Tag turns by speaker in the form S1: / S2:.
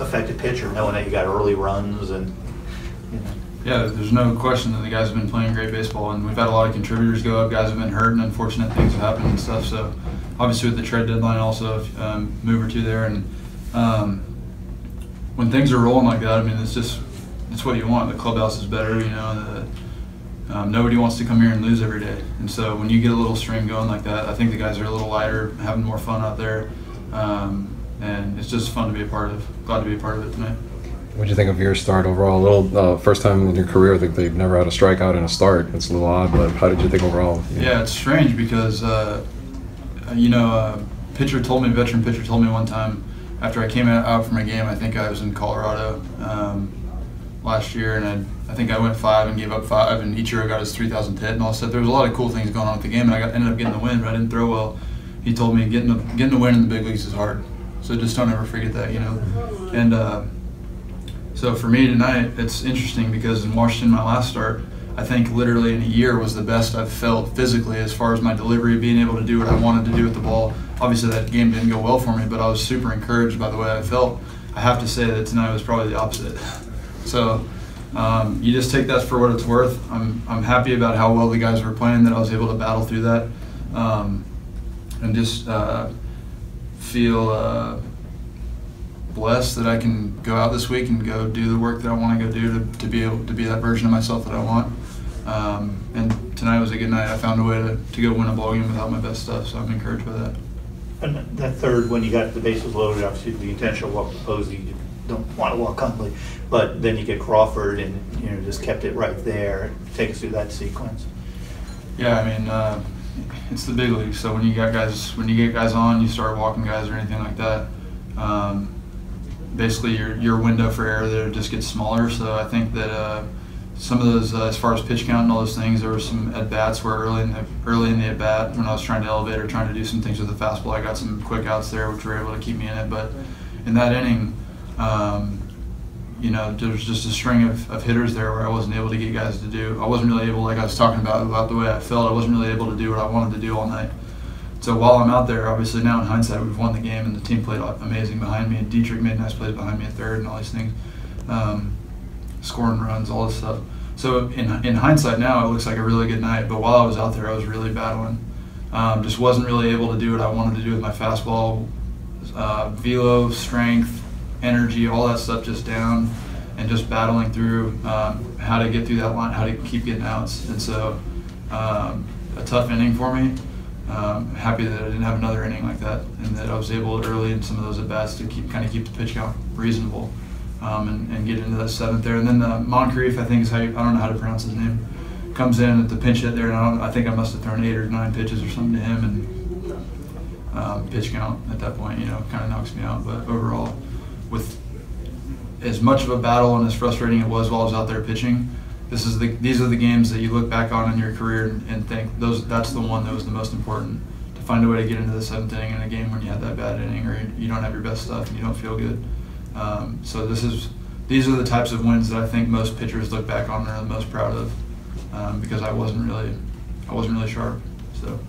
S1: affected pitcher, knowing that you got early runs and, you know.
S2: Yeah, there's no question that the guys have been playing great baseball, and we've had a lot of contributors go up. Guys have been hurt, and unfortunate things have happened and stuff. So, obviously, with the trade deadline, also move or two there, and when things are rolling like that, I mean, it's what you want. The clubhouse is better, you know. Nobody wants to come here and lose every day, and so when you get a little stream going like that, I think the guys are a little lighter, having more fun out there, and it's just fun to be a part of. Glad to be a part of it tonight.
S3: What do you think of your start overall? A little first time in your career, I think they've never had a strikeout in a start. It's a little odd, but how did you think overall?
S2: Yeah, it's strange because veteran pitcher told me one time after I came out from a game. I think I was in Colorado last year, and I think I went 5 and gave up 5, and Ichiro got his 3,000th hit, and all said there was a lot of cool things going on with the game, and I ended up getting the win, but I didn't throw well. He told me getting the win in the big leagues is hard, so just don't ever forget that, you know. And so for me tonight, it's interesting because in Washington, my last start, I think literally in a year was the best I've felt physically as far as my delivery, being able to do what I wanted to do with the ball. Obviously that game didn't go well for me, but I was super encouraged by the way I felt. I have to say that tonight was probably the opposite. So you just take that for what it's worth. I'm happy about how well the guys were playing, that I was able to battle through that, and just feel blessed that I can go out this week and go do the work that I want to go do to be able to be that version of myself that I want. And tonight was a good night. I found a way to go win a ball game without my best stuff, so I'm encouraged by that.
S1: And that third, when you got the bases loaded, obviously the intentional walk to Posey, you don't want to walk Conley, but then you get Crawford and, you know, just kept it right there. Take us through that sequence.
S2: Yeah, I mean, it's the big league, so when you get guys on, you start walking guys or anything like that. Basically, your window for error there just gets smaller. So I think that some of those, as far as pitch count and all those things, there were some at bats where early in the at bat, when I was trying to elevate or trying to do some things with the fastball, I got some quick outs there, which were able to keep me in it. But in that inning, you know, there was just a string of hitters there where I wasn't able to get guys to do. I wasn't really able, like I was talking about the way I felt. I wasn't really able to do what I wanted to do all night. So while I'm out there, obviously now in hindsight, we've won the game and the team played amazing behind me. And Dietrich made nice plays behind me at third and all these things, scoring runs, all this stuff. So in hindsight now, it looks like a really good night. But while I was out there, I was really battling. Just wasn't really able to do what I wanted to do with my fastball, velo, strength, energy, all that stuff just down, and just battling through how to get through that line, how to keep getting outs. And so a tough inning for me. Happy that I didn't have another inning like that, and that I was able early in some of those at bats to keep the pitch count reasonable, and get into that seventh there. And then Moncrief, I think is I don't know how to pronounce his name, comes in at the pinch hit there, and I think I must have thrown 8 or 9 pitches or something to him, and pitch count at that point, you know, kind of knocks me out. But overall, with as much of a battle and as frustrating it was while I was out there pitching, these are the games that you look back on in your career and think that's the one that was the most important, to find a way to get into the 7th inning in a game when you had that bad inning or you don't have your best stuff and you don't feel good. So these are the types of wins that I think most pitchers look back on and are the most proud of, because I wasn't really sharp. So.